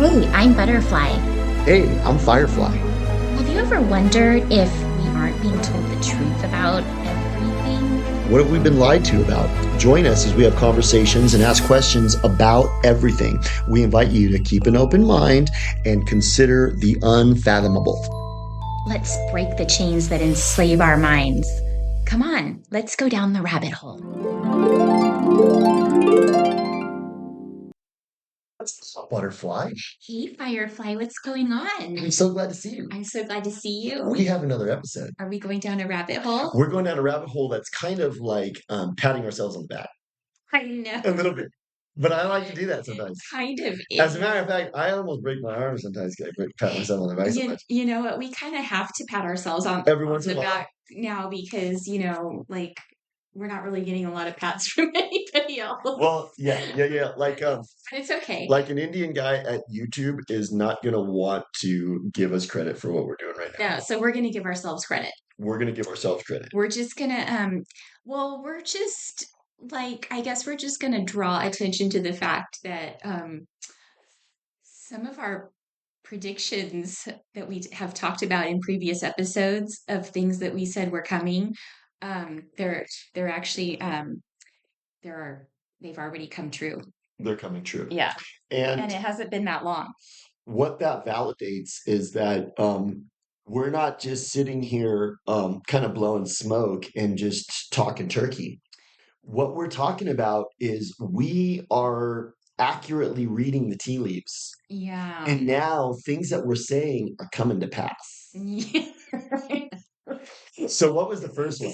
Hey, I'm Butterfly. Hey, I'm Firefly. Have you ever wondered if we aren't being told the truth about everything? What have we been lied to about? Join us as we have conversations and ask questions about everything. We invite you to keep an open mind and consider the unfathomable. Let's break the chains that enslave our minds. Come on, let's go down the rabbit hole. Butterfly. Hey, Firefly, what's going on? I'm so glad to see you. I'm so glad to see you. We have another episode. Are we going down a rabbit hole? We're going down a rabbit hole that's kind of like patting ourselves on the back I know. a little bit. But I like to do that sometimes. Kind of As a is. matter of fact, I almost break my arm sometimes because I pat myself on the back so You, much. you know what? We kind of have to pat ourselves on Every once in the a while. back now because, like, we're not really getting a lot of pats from anybody else. Well, yeah. But it's okay. Like an Indian guy at YouTube is not going to want to give us credit for what we're doing right now. No, so we're going to give ourselves credit. We're going to give ourselves credit. We're just going to, we're just like, I guess we're just going to draw attention to the fact that some of our predictions that we have talked about in previous episodes of things that we said were coming, they're actually, they've already come true. They're coming true. Yeah. And it hasn't been that long. what that validates is that we're not just sitting here kind of blowing smoke and just talking turkey. What we're talking about is we are accurately reading the tea leaves. Yeah. And now things that we're saying are coming to pass. Yeah. So what was the first one?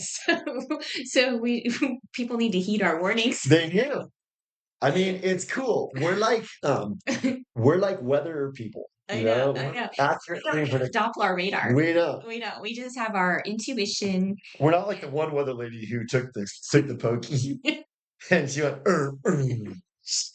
So people need to heed our warnings. They do. I mean, it's cool. We're like weather people. I know. Accurately predict. Doppler radar. We know. We just have our intuition. We're not like the one weather lady who took the pokey and she went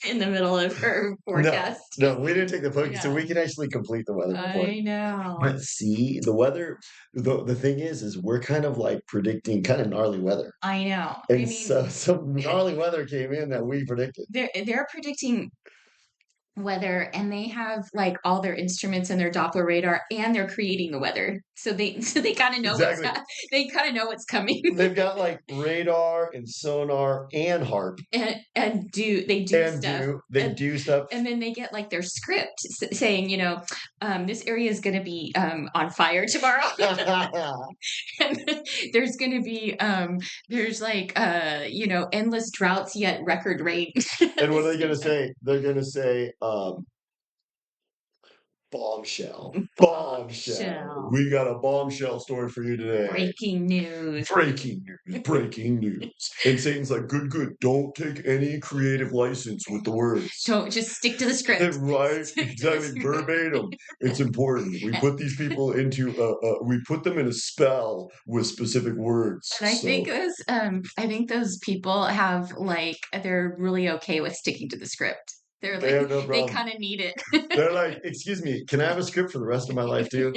in the middle of her forecast. No, we didn't take the pokey, so we can actually complete the weather report. I know. But see, the weather, the thing is we're kind of like predicting kind of gnarly weather. I know. And so some gnarly weather came in that we predicted. They're predicting weather, and they have like all their instruments and their Doppler radar, and they're creating the weather, so they kind of know they kind of know what's coming. They've got like radar and sonar and harp, and do stuff, and then they get like their script saying, this area is going to be on fire tomorrow. And there's going to be there's like endless droughts yet record rain. And what are they going to say? They're going to say bombshell. We got a bombshell story for you today. Breaking news. And Satan's like, good. Don't take any creative license with the words. Don't just stick to the script. Right? Exactly. Verbatim. It's important. We put these people we put them in a spell with specific words. And I think those people have they're really okay with sticking to the script. They're they have no problem. They kind of need it. They're like, excuse me, can I have a script for the rest of my life too?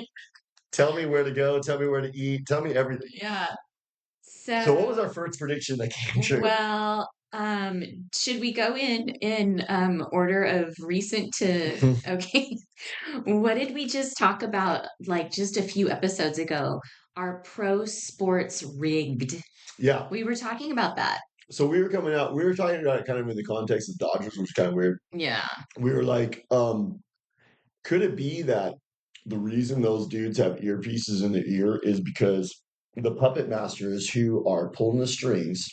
Tell me where to go. Tell me where to eat. Tell me everything. Yeah. So what was our first prediction that came true? Well, should we go in order of recent to okay? What did we just talk about like just a few episodes ago? Our pro sports rigged. Yeah. We were talking about that. So we were talking about it kind of in the context of Dodgers, which is kind of weird. Yeah. We were like, could it be that the reason those dudes have earpieces in their ear is because the puppet masters who are pulling the strings,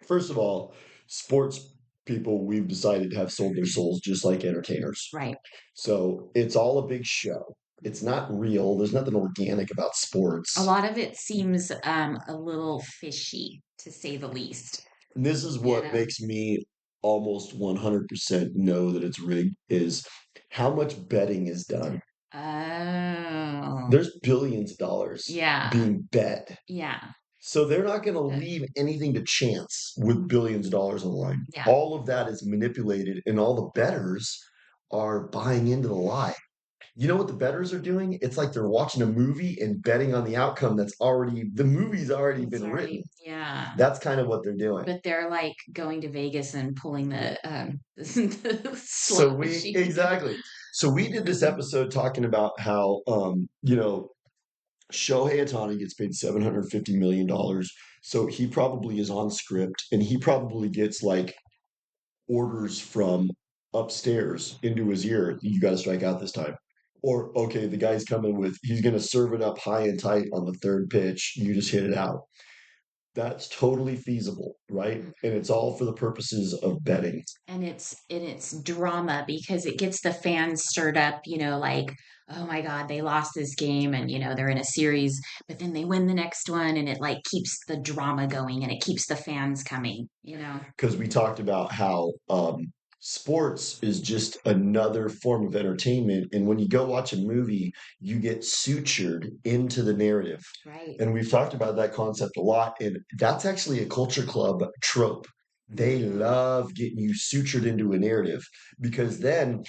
first of all, sports people we've decided have sold their souls just like entertainers. Right. So it's all a big show. It's not real. There's nothing organic about sports. A lot of it seems a little fishy, to say the least. And this is what makes me almost 100% know that it's rigged is how much betting is done. Oh. There's billions of dollars being bet. Yeah. So they're not going to leave anything to chance with billions of dollars on the line. Yeah. All of that is manipulated, and all the bettors are buying into the lie. You know what the bettors are doing? It's like they're watching a movie and betting on the outcome the movie's already been written. Yeah. That's kind of what they're doing. But they're like going to Vegas and pulling the Exactly. So we did this episode talking about how, Shohei Ohtani gets paid $750 million. So he probably is on script and he probably gets like orders from upstairs into his ear. You got to strike out this time. Or, okay, the guy's coming with, he's going to serve it up high and tight on the third pitch. You just hit it out. That's totally feasible, right? And it's all for the purposes of betting. And it's drama because it gets the fans stirred up, like, oh my God, they lost this game and they're in a series, but then they win the next one and it like keeps the drama going and it keeps the fans coming. Because we talked about how sports is just another form of entertainment. And when you go watch a movie, you get sutured into the narrative. Right. And we've talked about that concept a lot. And that's actually a culture club trope. They love getting you sutured into a narrative because then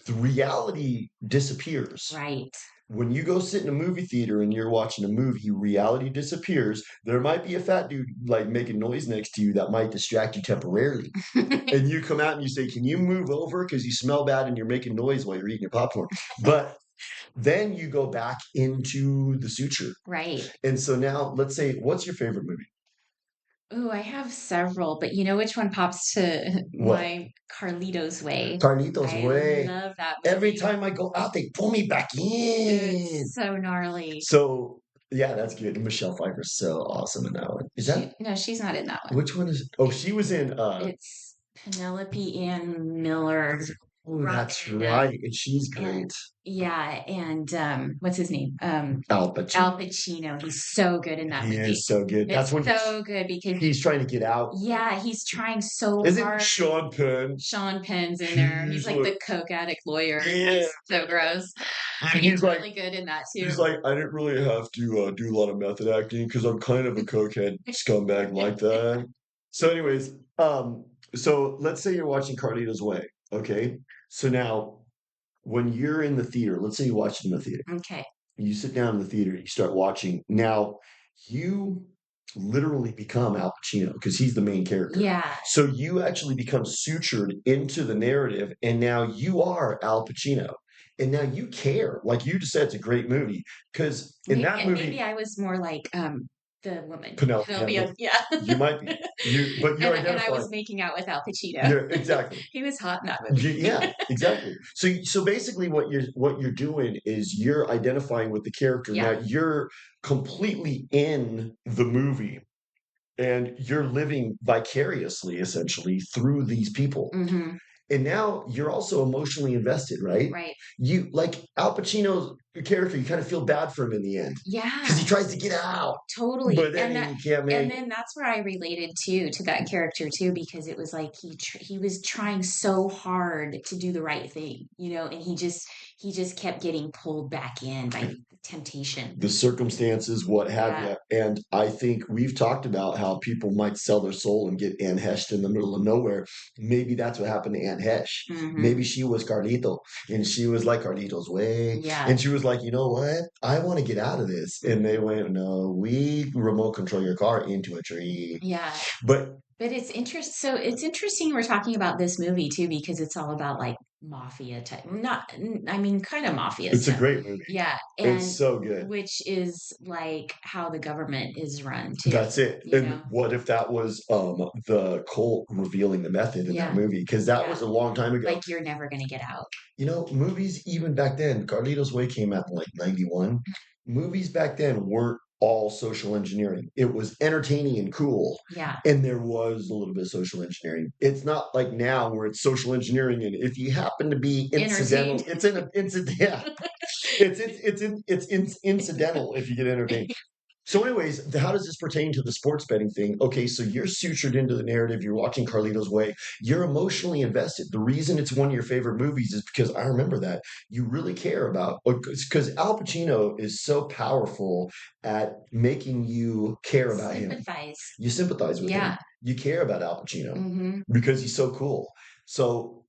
the reality disappears. Right. When you go sit in a movie theater and you're watching a movie, reality disappears. There might be a fat dude like making noise next to you that might distract you temporarily. And you come out and you say, can you move over? Because you smell bad and you're making noise while you're eating your popcorn. But then you go back into the suture. Right. And so now let's say, what's your favorite movie? Oh, I have several, but you know which one pops to my Carlito's Way? Carlito's Way. I love that movie. Every time I go out, they pull me back in. It's so gnarly. So, yeah, that's good. And Michelle Pfeiffer's so awesome in that one. No, she's not in that one. Which one is it? Oh, she was in it's Penelope Ann Miller. Oh, that's right. And she's great. And what's his name? Al Pacino. Al Pacino. He's so good in that movie. He is so good. That's so good because he's trying to get out. Yeah, he's trying so hard. Isn't Sean Penn? Sean Penn's in there. He's like the coke addict lawyer. Yeah. He's so gross. And he's like, really good in that too. He's like, I didn't really have to do a lot of method acting because I'm kind of a cokehead scumbag like that. So, anyways, so let's say you're watching Carlito's Way. Okay. So now when you're in the theater, let's say you watch it in the theater. Okay. You sit down in the theater, you start watching. Now you literally become Al Pacino because he's the main character. Yeah. So you actually become sutured into the narrative, and now you are Al Pacino. And now you care. Like you just said, it's a great movie. Because in that movie. Maybe I was more like the woman. Penelope. Yeah. You might be. But you're identifying. And I was making out with Al Pacino. Exactly. He was hot in that movie. Yeah, exactly. So basically what you're doing is you're identifying with the character. Yeah. Now you're completely in the movie and you're living vicariously essentially through these people. Mm-hmm. And now you're also emotionally invested, right? Right. You like Al Pacino's character, you kind of feel bad for him in the end. Yeah. Because he tries to get out. Totally. But then he can't make. And then that's where I related to that character too, because it was like he was trying so hard to do the right thing, and he just kept getting pulled back in by temptation. The circumstances, what have you. And I think we've talked about how people might sell their soul and get Anne Hesh in the middle of nowhere. Maybe that's what happened to Anne Hesh. Mm-hmm. Maybe she was Carlito and she was like Carlito's Way. Yeah. And she was like, you know what? I want to get out of this. And they went, no, we remote control your car into a tree. Yeah. But it's interesting. So it's interesting we're talking about this movie too, because it's all about like mafia type, kind of mafia it's stuff. a great movie. Yeah. And it's so good. Which is like how the government is run too. That's it. And what if that was the cult revealing the method in that movie? Because that was a long time ago. Like you're never going to get out. Movies even back then, Carlito's Way came out in like 91. Movies back then weren't all social engineering. It was entertaining and cool. Yeah. And there was a little bit of social engineering. It's not like now where it's social engineering and if you happen to be incidental, it's in an incident. Yeah. It's incidental if you get entertained. So anyways, how does this pertain to the sports betting thing? Okay, so you're sutured into the narrative. You're watching Carlito's Way. You're emotionally invested. The reason it's one of your favorite movies is because I remember that. You really care about, because Al Pacino is so powerful at making you care about him. You sympathize with him. You care about Al Pacino because he's so cool. So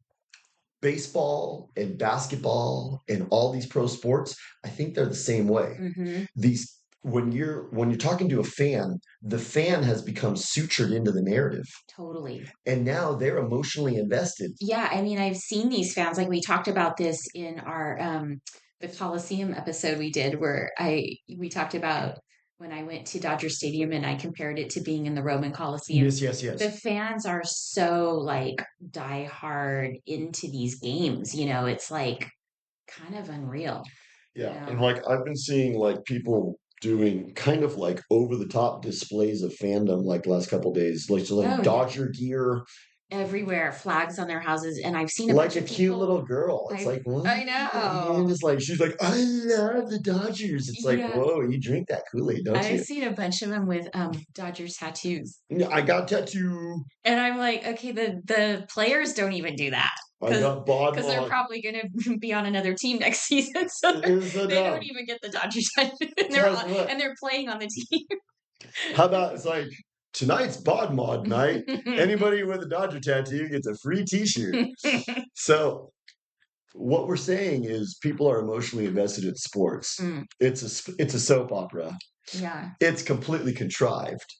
baseball and basketball and all these pro sports, I think they're the same way. These when you're talking to a fan, the fan has become sutured into the narrative. Totally. And now they're emotionally invested. Yeah, I mean, I've seen these fans. Like we talked about this in our the Coliseum episode we did, where we talked about when I went to Dodger Stadium and I compared it to being in the Roman Coliseum. Yes. The fans are so like diehard into these games. It's like kind of unreal. Yeah, and like I've been seeing like people doing kind of like over the top displays of fandom like the last couple days, like so like Dodger gear everywhere, flags on their houses, and I've seen like a cute little girl. It's like what? I know. And it's like she's like, I love the Dodgers. It's like, whoa, you drink that Kool-Aid, don't you? I've seen a bunch of them with Dodgers tattoos. I got a tattoo. And I'm like, okay, the players don't even do that. I got bod because they're probably going to be on another team next season, so they don't even get the Dodgers tattoo, and they're playing on the team. How about it's like tonight's bod mod night. Anybody with a Dodger tattoo gets a free T-shirt. So what we're saying is people are emotionally invested in sports. It's a soap opera. Yeah. It's completely contrived.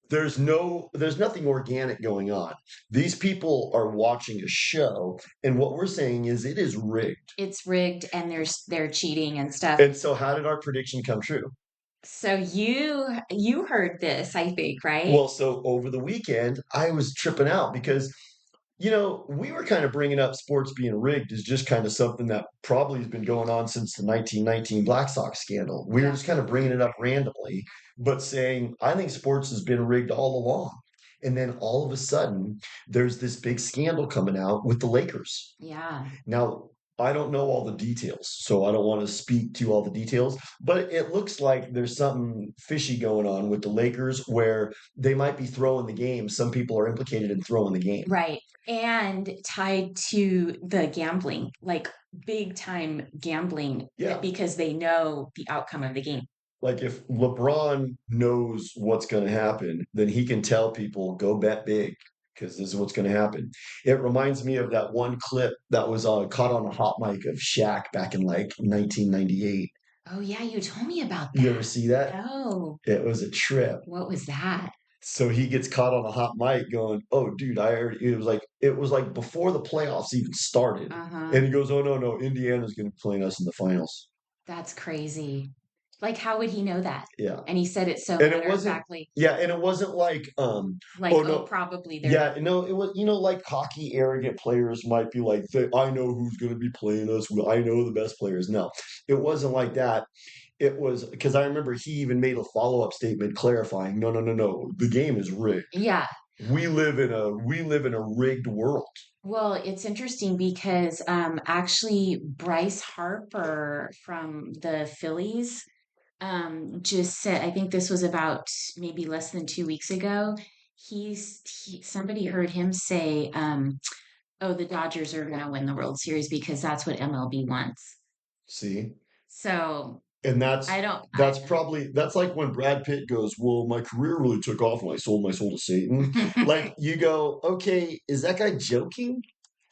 There's nothing organic going on. These people are watching a show, and what we're saying is it is rigged. It's rigged, and they're cheating and stuff. And so how did our prediction come true? So you heard this, I think, right? Well, so over the weekend, I was tripping out because we were kind of bringing up sports being rigged as just kind of something that probably has been going on since the 1919 Black Sox scandal. We were just kind of bringing it up randomly, but saying, I think sports has been rigged all along. And then all of a sudden, there's this big scandal coming out with the Lakers. Yeah. Now, I don't know all the details, so I don't want to speak to all the details, but it looks like there's something fishy going on with the Lakers where they might be throwing the game. Some people are implicated in throwing the game. Right. And tied to the gambling, like big time gambling, because they know the outcome of the game. Like if LeBron knows what's going to happen, then he can tell people, go bet big because this is what's going to happen. It reminds me of that one clip that was caught on a hot mic of Shaq back in like 1998. Oh, yeah. You told me about that. You ever see that? No. It was a trip. What was that? So he gets caught on a hot mic going, oh, dude, it was like before the playoffs even started. And he goes, oh, no, Indiana's going to be playing us in the finals. That's crazy. Like, how would he know that? Yeah. And he said it so matter-of-factly. Yeah, and it wasn't like probably there. Yeah, no, it was, like cocky, arrogant players might be like, I know who's going to be playing us. I know the best players. No, it wasn't like that. It was because I remember he even made a follow-up statement clarifying, no, the game is rigged. Yeah. We live in a rigged world. Well, it's interesting because actually Bryce Harper from the Phillies just said, I think this was about maybe less than 2 weeks ago. Somebody heard him say, oh, the Dodgers are going to win the World Series because that's what MLB wants. See? So. And that's like when Brad Pitt goes, well, my career really took off when I sold my soul to Satan. Like you go, okay, is that guy joking?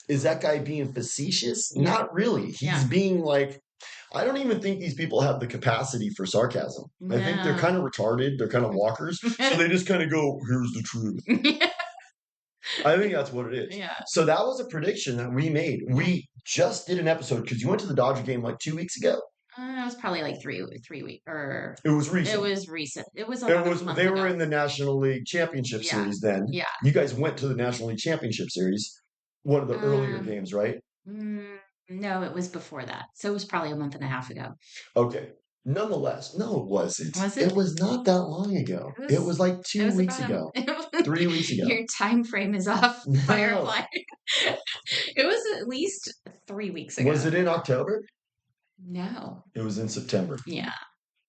Is that guy being facetious? Yeah. Not really. He's being like, I don't even think these people have the capacity for sarcasm. No. I think they're kind of retarded. They're kind of walkers. So they just kind of go, here's the truth. I think that's what it is. Yeah. So that was a prediction that we made. We just did an episode because you went to the Dodger game like 2 weeks ago. It was probably like 3 weeks, or it was recent. It was recent. It was. They were in the National League Championship Series then. Yeah. You guys went to the National League Championship Series, one of the earlier games, right? No, it was before that. So it was probably a month and a half ago. Okay. Nonetheless, no, it wasn't. Was it? It was not that long ago. It was like 2 weeks ago. 3 weeks ago. Your time frame is off, Firefly. It was at least 3 weeks ago. Was it in October? No. It was in September. Yeah.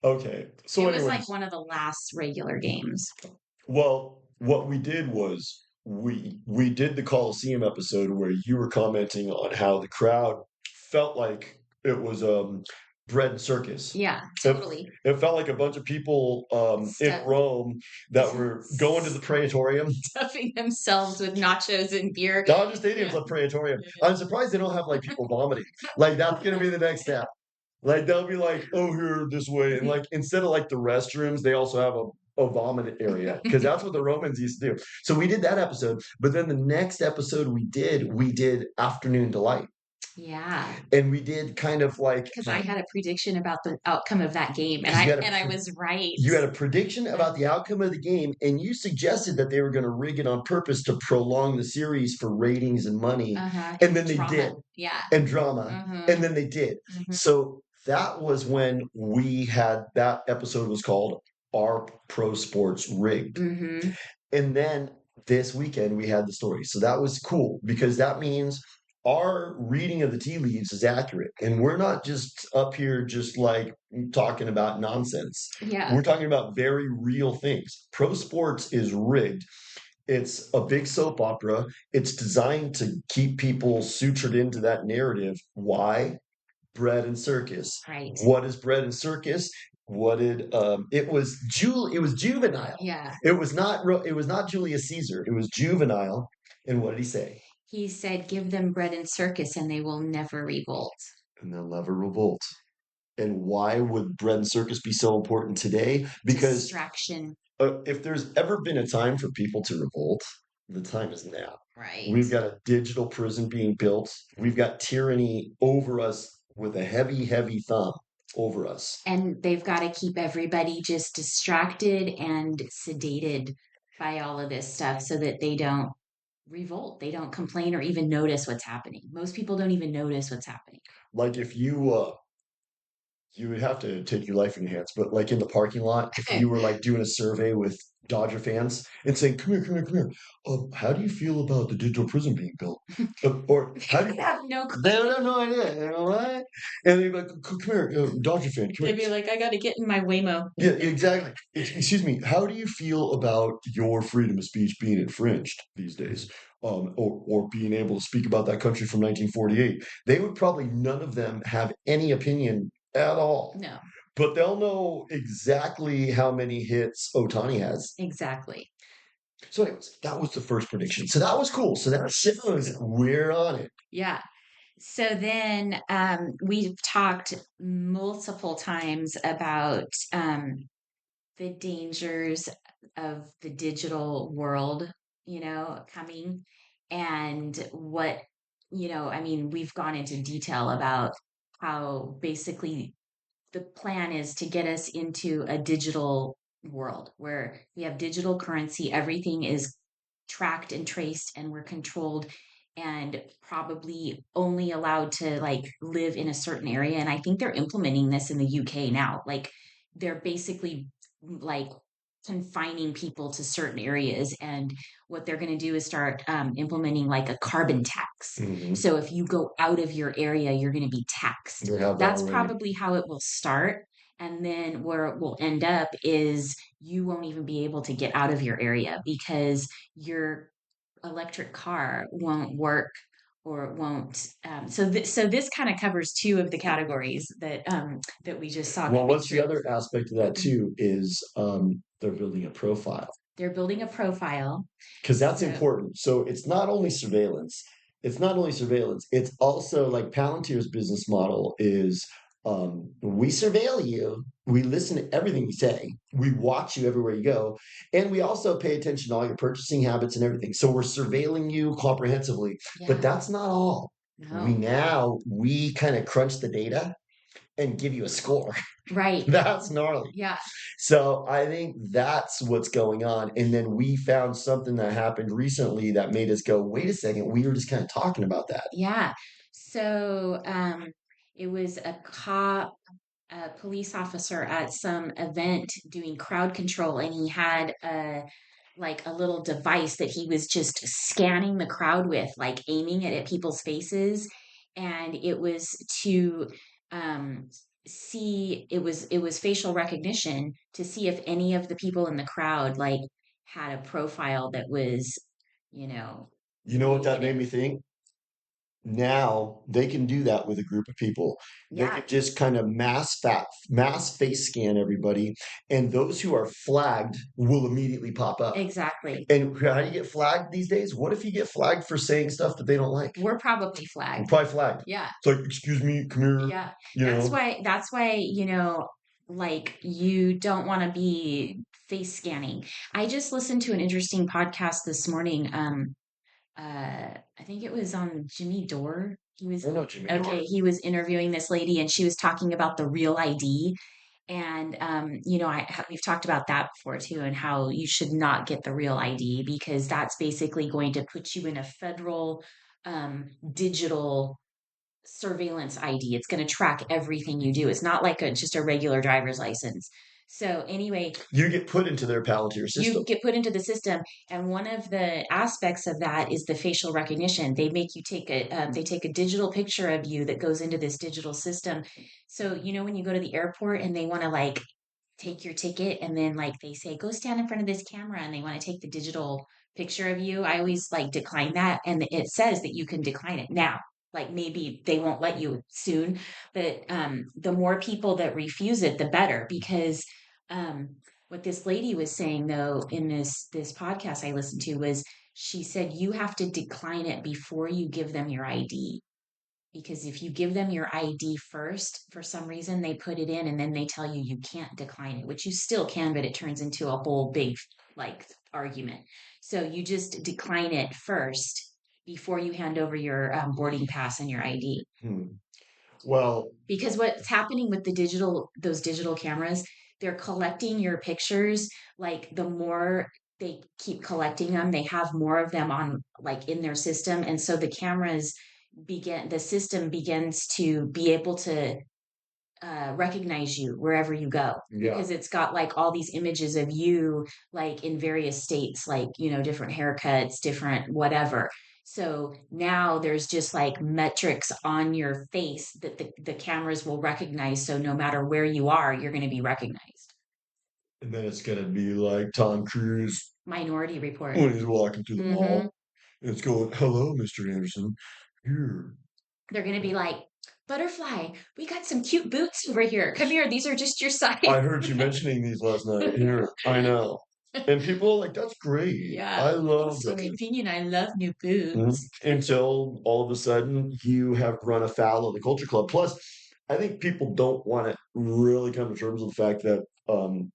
Okay. So it was like one of the last regular games. Well, what we did was we did the Coliseum episode where you were commenting on how the crowd felt like it was bread circus. Yeah, totally. It felt like a bunch of people in Rome that were going to the Praetorium. Stuffing themselves with nachos and beer. Dodger Stadium's a Praetorium. I'm surprised they don't have like people vomiting. Like that's going to be the next step. Like they'll be like, "Oh, here this way," and like instead of like the restrooms, they also have a vomit area because that's what the Romans used to do. So we did that episode, but then the next episode we did Afternoon Delight. Yeah. And we did kind of like because I had a prediction about the outcome of that game, and I was right. You had a prediction about the outcome of the game, and you suggested that they were going to rig it on purpose to prolong the series for ratings and money, and then they did, and drama, and then they did. So that was when we had that episode was called "Our Pro Sports Rigged," and then this weekend we had the story. So that was cool because that means our reading of the tea leaves is accurate. And we're not just up here just like talking about nonsense. Yeah. We're talking about very real things. Pro sports is rigged. It's a big soap opera. It's designed to keep people sutured into that narrative. Why? Bread and circus. Right. What is bread and circus? What did it was juvenile. Yeah. It was not Julius Caesar. It was juvenile. And what did he say? He said, "Give them bread and circus and they will never revolt." And they'll never revolt. And why would bread and circus be so important today? Because distraction. If there's ever been a time for people to revolt, the time is now. Right. We've got a digital prison being built. We've got tyranny over us with a heavy, heavy thumb over us. And they've got to keep everybody just distracted and sedated by all of this stuff so that they don't revolt. They don't complain or even notice what's happening. Most people don't even notice what's happening. Like if you would have to take your life in your hands, but like in the parking lot, if you were like doing a survey with Dodger fans and saying, "Come here, come here, come here. How do you feel about the digital prison being built?" Or how do you have no clue. They have no idea, you know what? And they'd be like, "Come here, Dodger fan, come They'd here." be like, "I got to get in my Waymo." Yeah, exactly. Excuse me. How do you feel about your freedom of speech being infringed these days? Or being able to speak about that country from 1948? They would probably none of them have any opinion at all. No. But they'll know exactly how many hits Otani has. Exactly. So anyways, that was the first prediction. So that was cool. So that shows we're on it. Yeah. So then we've talked multiple times about the dangers of the digital world, coming, and what, I mean, we've gone into detail about how basically the plan is to get us into a digital world where we have digital currency, everything is tracked and traced, and we're controlled and probably only allowed to like live in a certain area. And I think they're implementing this in the UK now. Like they're basically like confining people to certain areas, and what they're going to do is start implementing like a carbon tax. So if you go out of your area, you're going to be taxed. That's probably how it will start, and then where it will end up is you won't even be able to get out of your area because your electric car won't work or won't. So this kind of covers two of the categories that we just saw. Well, what's the other aspect of that too is they're building a profile. They're building a profile. Because that's important. So it's not only surveillance. It's also like Palantir's business model is we surveil you. We listen to everything you say. We watch you everywhere you go. And we also pay attention to all your purchasing habits and everything. So we're surveilling you comprehensively. Yeah. But that's not all. No. We kind of crunch the data and give you a score. Right. That's gnarly. Yeah. So I think that's what's going on. And then we found something that happened recently that made us go, wait a second, we were just kind of talking about that. Yeah. So it was a police officer at some event doing crowd control, and he had a little device that he was just scanning the crowd with, like aiming it at people's faces, and it was to see, it was facial recognition to see if any of the people in the crowd like had a profile that was you know what that made me think? Now they can do that with a group of people. They Yeah. can just kind of mass face scan everybody, and those who are flagged will immediately pop up. Exactly. And how do you get flagged these days? What if you get flagged for saying stuff that they don't like? We're probably We're flagged. probably flagged. Yeah. It's like, excuse me, come here. Yeah. You That's know, why, like you don't want to be face scanning. I just listened to an interesting podcast this morning. I think it was on Jimmy Dore. He was I know Jimmy Dore. okay. He was interviewing this lady, and she was talking about the real ID. And we've talked about that before too, and how you should not get the real ID because that's basically going to put you in a federal digital surveillance ID. It's going to track everything you do. It's not like just a regular driver's license. So anyway, you get put into their Palantir system. you get put into the system, and one of the aspects of that is the facial recognition. They make you they take a digital picture of you that goes into this digital system. So when you go to the airport and they want to like take your ticket, and then like they say go stand in front of this camera, and they want to take the digital picture of you, I always like decline that, and it says that you can decline it now. Like maybe they won't let you soon, but the more people that refuse it, the better, because what this lady was saying though in this podcast I listened to was she said you have to decline it before you give them your ID, because if you give them your ID first, for some reason they put it in and then they tell you you can't decline it, which you still can, but it turns into a whole big like argument. So you just decline it first before you hand over your boarding pass and your ID. Well, because what's happening with those digital cameras, they're collecting your pictures. Like the more they keep collecting them, they have more of them on like in their system, and so the system begins to be able to recognize you wherever you go, because it's got like all these images of you like in various states, like different haircuts, different whatever. So now there's just like metrics on your face that the cameras will recognize, so no matter where you are, you're going to be recognized. And then it's gonna be like Tom Cruise Minority Report when he's walking through the mall, and it's going, "Hello, Mr. Anderson. Here." They're going to be like, Butterfly, we got some cute boots over here. Come here. These are just your size. I heard you mentioning these last night. Here, I know. And people are like, that's great. Yeah. I love So that. convenient. I love new boots. Until all of a sudden you have run afoul of the culture club. Plus, I think people don't want to really come to terms with the fact that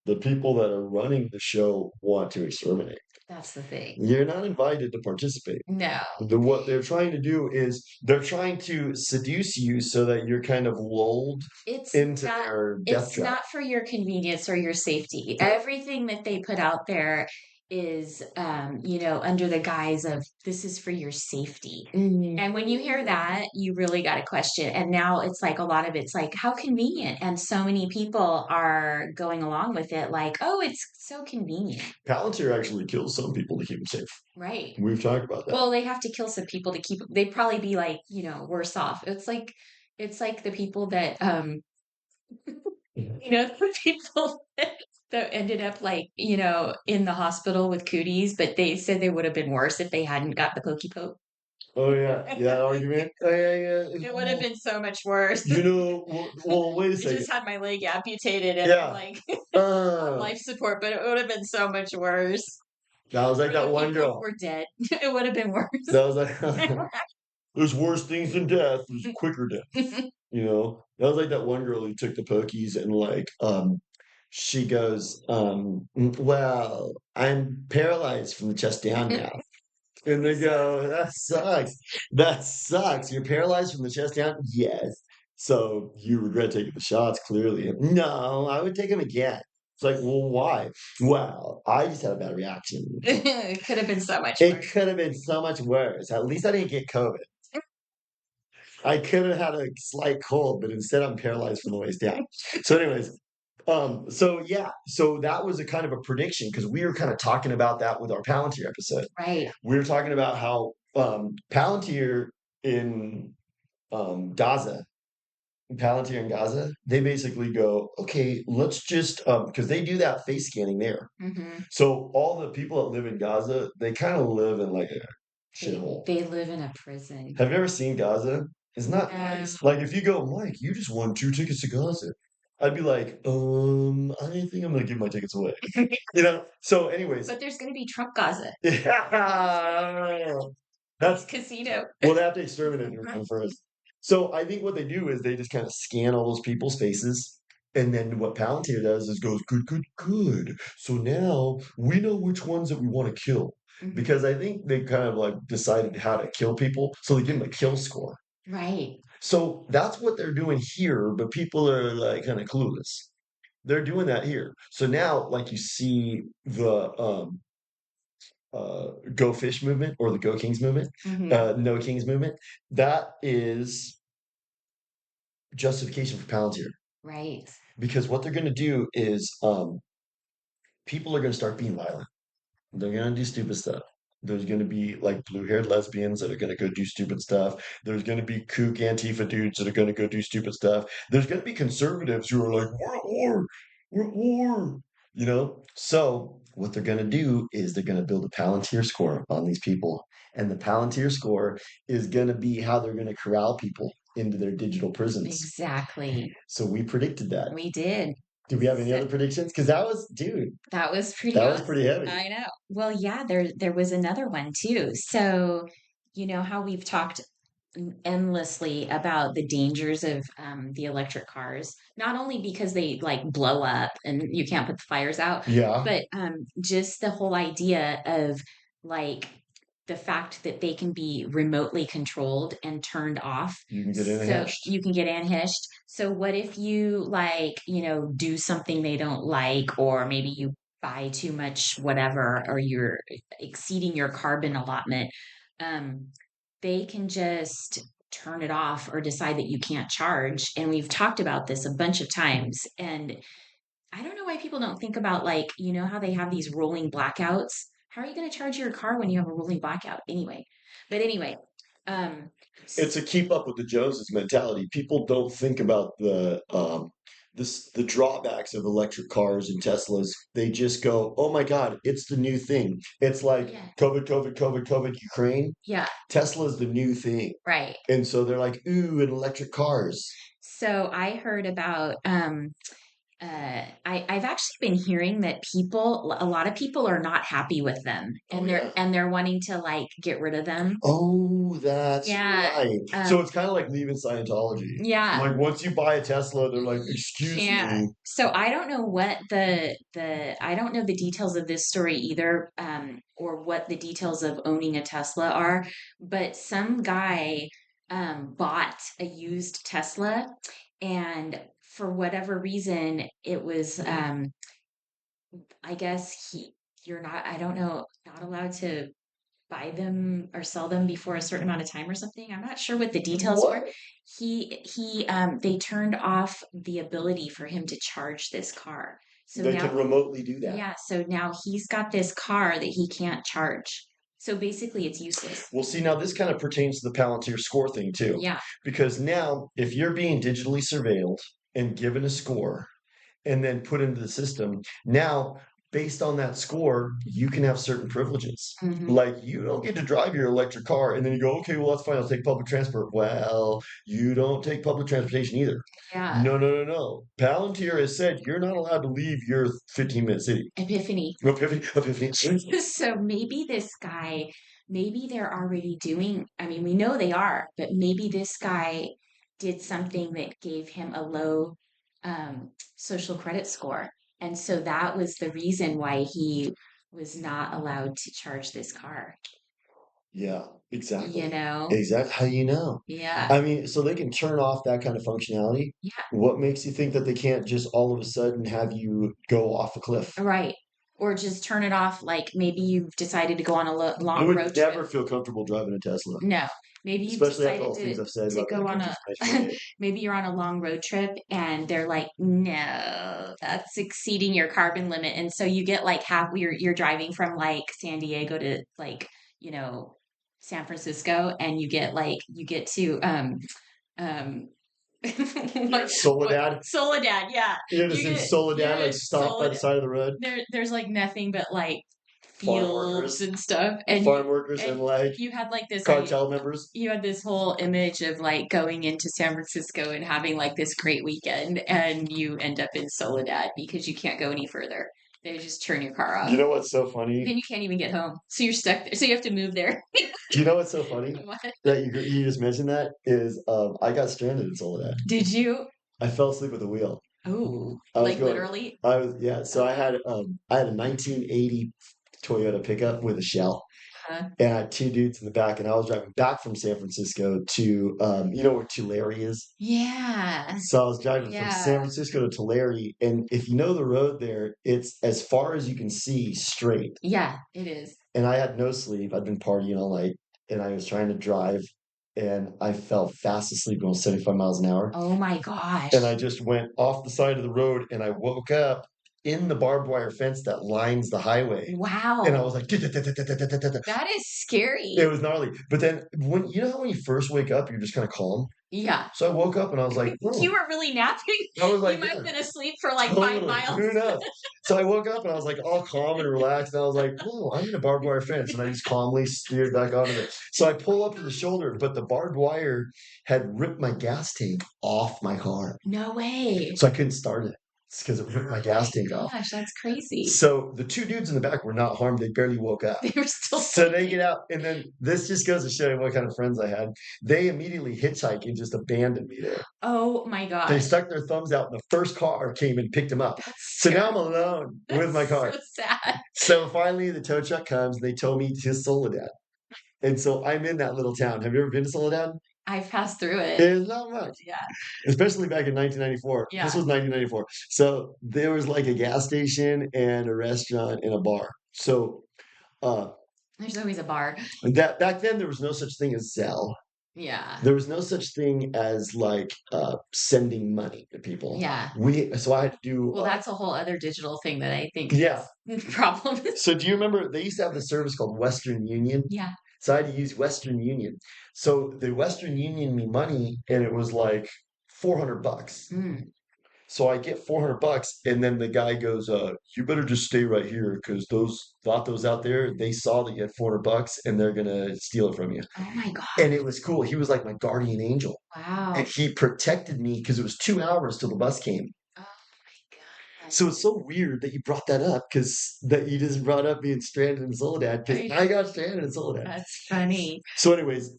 the people that are running the show want to exterminate. That's the thing. You're not invited to participate. No. What they're trying to do is they're trying to seduce you so that you're kind of lulled into their death trap. Not for your convenience or your safety. Everything that they put out there is under the guise of this is for your safety. And when you hear that, you really got to question. And now it's like a lot of it's like, how convenient. And so many people are going along with it like, oh, it's so convenient. Palantir actually kills some people to keep them safe. Right. We've talked about that. Well, they have to kill some people to keep, they'd probably be like, worse off. It's like the people that, the people that ended up like, in the hospital with cooties, but they said they would have been worse if they hadn't got the pokey poke. Oh yeah, that argument. Oh yeah. It would have been so much worse. Well, wait a second. I just had my leg amputated and I'm like on life support, but it would have been so much worse. That was like that one girl. We're dead. It would have been worse. That was like there's worse things than death. There's quicker death. That was like that one girl who took the pokies and like she goes, well, I'm paralyzed from the chest down now. And they go, that sucks. That sucks. You're paralyzed from the chest down? Yes. So you regret taking the shots, clearly. No, I would take them again. It's like, well, why? Well, I just had a bad reaction. It could have been so much worse. It could have been so much worse. At least I didn't get COVID. I could have had a slight cold, but instead I'm paralyzed from the waist down. So anyways, so that was a kind of a prediction because we were kind of talking about that with our Palantir episode. Right. We were talking about how Palantir in Gaza, they basically go, okay, let's just because they do that face scanning there. So all the people that live in Gaza, they kind of live in like a shithole. They live in a prison. Have you ever seen Gaza? It's not nice. Like if you go, Mike, you just won 2 tickets to Gaza. I'd be like, I think I'm gonna give my tickets away. So anyways. But there's gonna be Trump Gaza. Yeah. That's casino. Well, they have to exterminate them first. So I think what they do is they just kind of scan all those people's faces. And then what Palantir does is goes, good, good, good. So now we know which ones that we want to kill. Mm-hmm. Because I think they kind of like decided how to kill people. So they give them a kill score. Right. So that's what they're doing here, but people are like kind of clueless. They're doing that here. So now, like you see the Go Fish movement or the Go Kings movement, No Kings movement, that is justification for Palantir. Right. Because what they're going to do is people are going to start being violent. They're going to do stupid stuff. There's going to be like blue-haired lesbians that are going to go do stupid stuff. There's going to be kook Antifa dudes that are going to go do stupid stuff. There's going to be conservatives who are like, we're at war. We're at war. So what they're going to do is they're going to build a Palantir score on these people. And the Palantir score is going to be how they're going to corral people into their digital prisons. Exactly. So we predicted that. We did. Do we have any other predictions? Because that was pretty heavy. I know. Well, yeah, there was another one too. So, you know how we've talked endlessly about the dangers of the electric cars, not only because they like blow up and you can't put the fires out, but just the whole idea of like the fact that they can be remotely controlled and turned off. You can get unhitched. You can get unhitched. So what if you do something they don't like, or maybe you buy too much whatever, or you're exceeding your carbon allotment? They can just turn it off or decide that you can't charge. And we've talked about this a bunch of times. And I don't know why people don't think about how they have these rolling blackouts. How are you going to charge your car when you have a rolling blackout anyway? But anyway, it's a keep up with the Joneses mentality. People don't think about the drawbacks of electric cars and Teslas. They just go, oh my God, it's the new thing. It's like COVID, Ukraine. Yeah. Tesla's the new thing. Right. And so they're like, ooh, and electric cars. So I heard about I've actually been hearing that a lot of people are not happy with them, and they're wanting to like get rid of them. Oh, that's right. So it's kind of like leaving Scientology. Yeah. Like once you buy a Tesla, they're like, excuse me. So I don't know what I don't know the details of this story either, or what the details of owning a Tesla are, but some guy bought a used Tesla, and for whatever reason, it was, I guess you're not, I don't know, not allowed to buy them or sell them before a certain amount of time or something. I'm not sure what the details were. They turned off the ability for him to charge this car. So they can remotely do that. Yeah. So now he's got this car that he can't charge. So basically it's useless. Well, see, now this kind of pertains to the Palantir score thing too. Yeah. Because now if you're being digitally surveilled and given a score and then put into the system, now based on that score, you can have certain privileges. Mm-hmm. Like you don't get to drive your electric car and then you go, okay, well, that's fine. I'll take public transport. Well, you don't take public transportation either. Yeah. No. Palantir has said you're not allowed to leave your 15-minute city. Epiphany. So maybe this guy, maybe they're already doing, I mean, we know they are, but maybe this guy did something that gave him a low social credit score. And so that was the reason why he was not allowed to charge this car. Yeah, exactly. Exactly. How do you know? Yeah. I mean, so they can turn off that kind of functionality. Yeah. What makes you think that they can't just all of a sudden have you go off a cliff? Right. Or just turn it off, like maybe you've decided to go on a long road trip. I would never feel comfortable driving a Tesla. No. Maybe you've decided to go on maybe you're on a long road trip and they're like, no, that's exceeding your carbon limit. And so you get like you're driving from like San Diego to like, San Francisco, and you get to Soledad. Soledad, yeah. You ever seen Soledad stop by the side of the road? There's like nothing but like fields and stuff, and farm workers and like you had like this cartel members. You had this whole image of like going into San Francisco and having like this great weekend, and you end up in Soledad because you can't go any further. They just turn your car off. You know what's so funny? Then you can't even get home, so you're stuck there. So you have to move there. You know what's so funny? That you just mentioned that is I got stranded in Soledad. Did you? I fell asleep at the wheel. Oh, like literally? So I had a 1980 Toyota pickup with a shell. And I had two dudes in the back, and I was driving back from San Francisco to, you know where Tulare is? Yeah. So I was driving from San Francisco to Tulare, and if you know the road there, it's as far as you can see straight. Yeah, it is. And I had no sleep. I'd been partying all night, and I was trying to drive, and I fell fast asleep going 75 miles an hour. Oh my gosh. And I just went off the side of the road, and I woke up in the barbed wire fence that lines the highway. Wow. And I was like, that is scary. It was gnarly. But then when you first wake up, you're just kind of calm. Yeah. So I woke up and I was like, oh. You were really napping. I was like, you might have been asleep for like 5 miles. Who knows? So I woke up and I was like all calm and relaxed. And I was like, oh, I'm in a barbed wire fence. And I just calmly steered back onto it. So I pull up to the shoulder, but the barbed wire had ripped my gas tank off my car. No way. So I couldn't start it. It's because it ripped my gas tank off. Gosh, that's crazy. So the two dudes in the back were not harmed. They barely woke up. They were still So they get out, and then this just goes to show you what kind of friends I had. They immediately hitchhike and just abandoned me there. Oh my gosh. They stuck their thumbs out, and the first car came and picked them up. So now I'm alone with my car. So sad. So finally the tow truck comes, and they tow me to Soledad. And so I'm in that little town. Have you ever been to Soledad? I've passed through it. It's not much. Yeah. Especially back in 1994. Yeah. This was 1994. So there was like a gas station and a restaurant and a bar. So there's always a bar. That back then there was no such thing as Zelle. Yeah. There was no such thing as like sending money to people. Yeah. So I had to do. Well, that's a whole other digital thing that I think is problem. So do you remember they used to have this service called Western Union? Yeah. So I had to use Western Union. So the Western Union me money, and it was like $400. So I get $400, and then the guy goes, "You better just stay right here because those vatos out there, they saw that you had $400, and they're gonna steal it from you." Oh my god! And it was cool. He was like my guardian angel. Wow! And he protected me because it was 2 hours till the bus came. Oh my god! So it's so weird that you brought that up because that you just brought up being stranded in Soledad because I got stranded in Soledad. That's funny. So, anyways,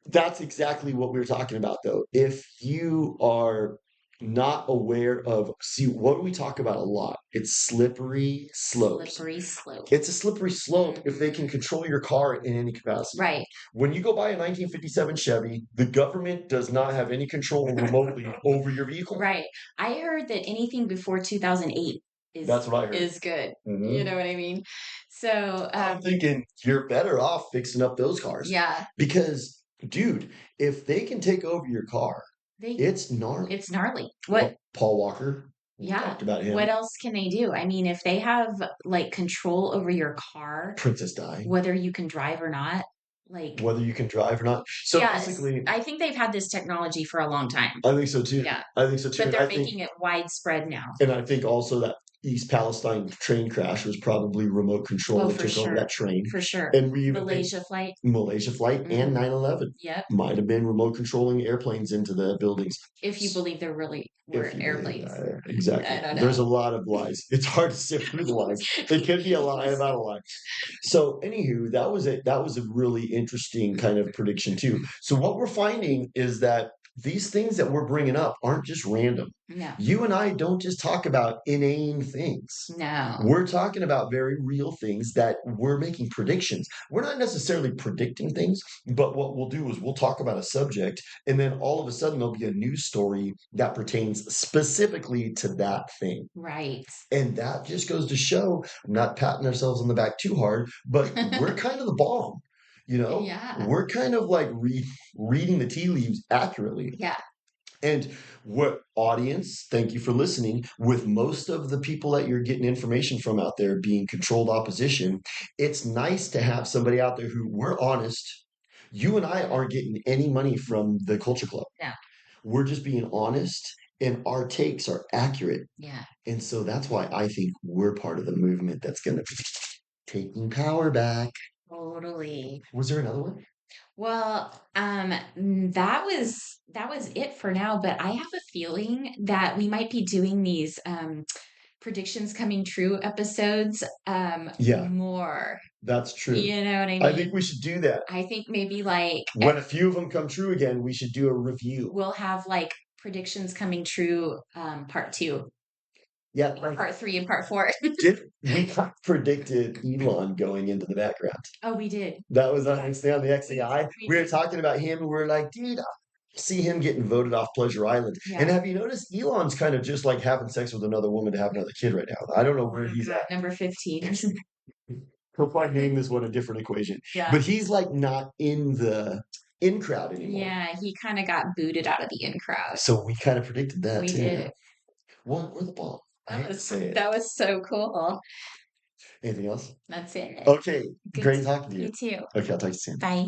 that's exactly what we were talking about, though. If you are not aware of, see, what do we talk about a lot? It's slippery slopes. Slippery slope. It's a slippery slope if they can control your car in any capacity. Right. When you go buy a 1957 Chevy, the government does not have any control remotely over your vehicle. Right. I heard that anything before 2008 that's what I heard. Is good. You know what I mean? So I'm thinking you're better off fixing up those cars. Yeah. Because, dude, if they can take over your car, it's gnarly. It's gnarly. What? Well, Paul Walker. Yeah. Talked about him. What else can they do? I mean, if they have like control over your car, Princess Di, whether you can drive or not, like whether you can drive or not. So basically, I think they've had this technology for a long time. I think so too. Yeah, I think so too. But they're making it widespread now. And I think also that East Palestine train crash was probably remote control that took over that train. For sure. And Malaysia flight and 9/11. Yep. Might have been remote controlling airplanes into the buildings. If you believe there really were airplanes. Exactly. I don't know. There's a lot of lies. It's hard to sift through the lies. It could be a lie about a lie. So anywho, that was a really interesting kind of prediction too. So what we're finding is that these things that we're bringing up aren't just random. No. You and I don't just talk about inane things. No. We're talking about very real things that we're making predictions. We're not necessarily predicting things, but what we'll do is we'll talk about a subject, and then all of a sudden there'll be a news story that pertains specifically to that thing. Right. And that just goes to show, I'm not patting ourselves on the back too hard, but we're kind of the bomb. You know, we're kind of like reading the tea leaves accurately. Yeah. And what audience, thank you for listening, with most of the people that you're getting information from out there being controlled opposition, it's nice to have somebody out there who, we're honest, you and I aren't getting any money from the Culture Club. No. We're just being honest, and our takes are accurate. Yeah. And so that's why I think we're part of the movement that's going to taking power back. Totally. Was there another one? Well, that was it for now, but I have a feeling that we might be doing these predictions coming true episodes Yeah, more. that's true. You know what I I think mean? we should do that. I think maybe like When a few of them come true again, we should do a review. we'll have like predictions coming true part 2. Yeah, Or part 3 and part 4. we predicted Elon going into the background. Oh, we did. That was on the XAI. We We were did. talking about him, and we were like, dude, I see him getting voted off Pleasure Island. Yeah. And have you noticed Elon's kind of just like having sex with another woman to have another kid right now? I don't know where he's at. Number 15. He'll probably name this one a different equation. Yeah. But he's like not in the in crowd anymore. Yeah, he kind of got booted out of the in crowd. So we kind of predicted that We too. did. Well, we're the ball. That was so cool. Anything else? That's it. Okay. Good Great talking to you. You too. Okay, I'll talk to you soon. Bye.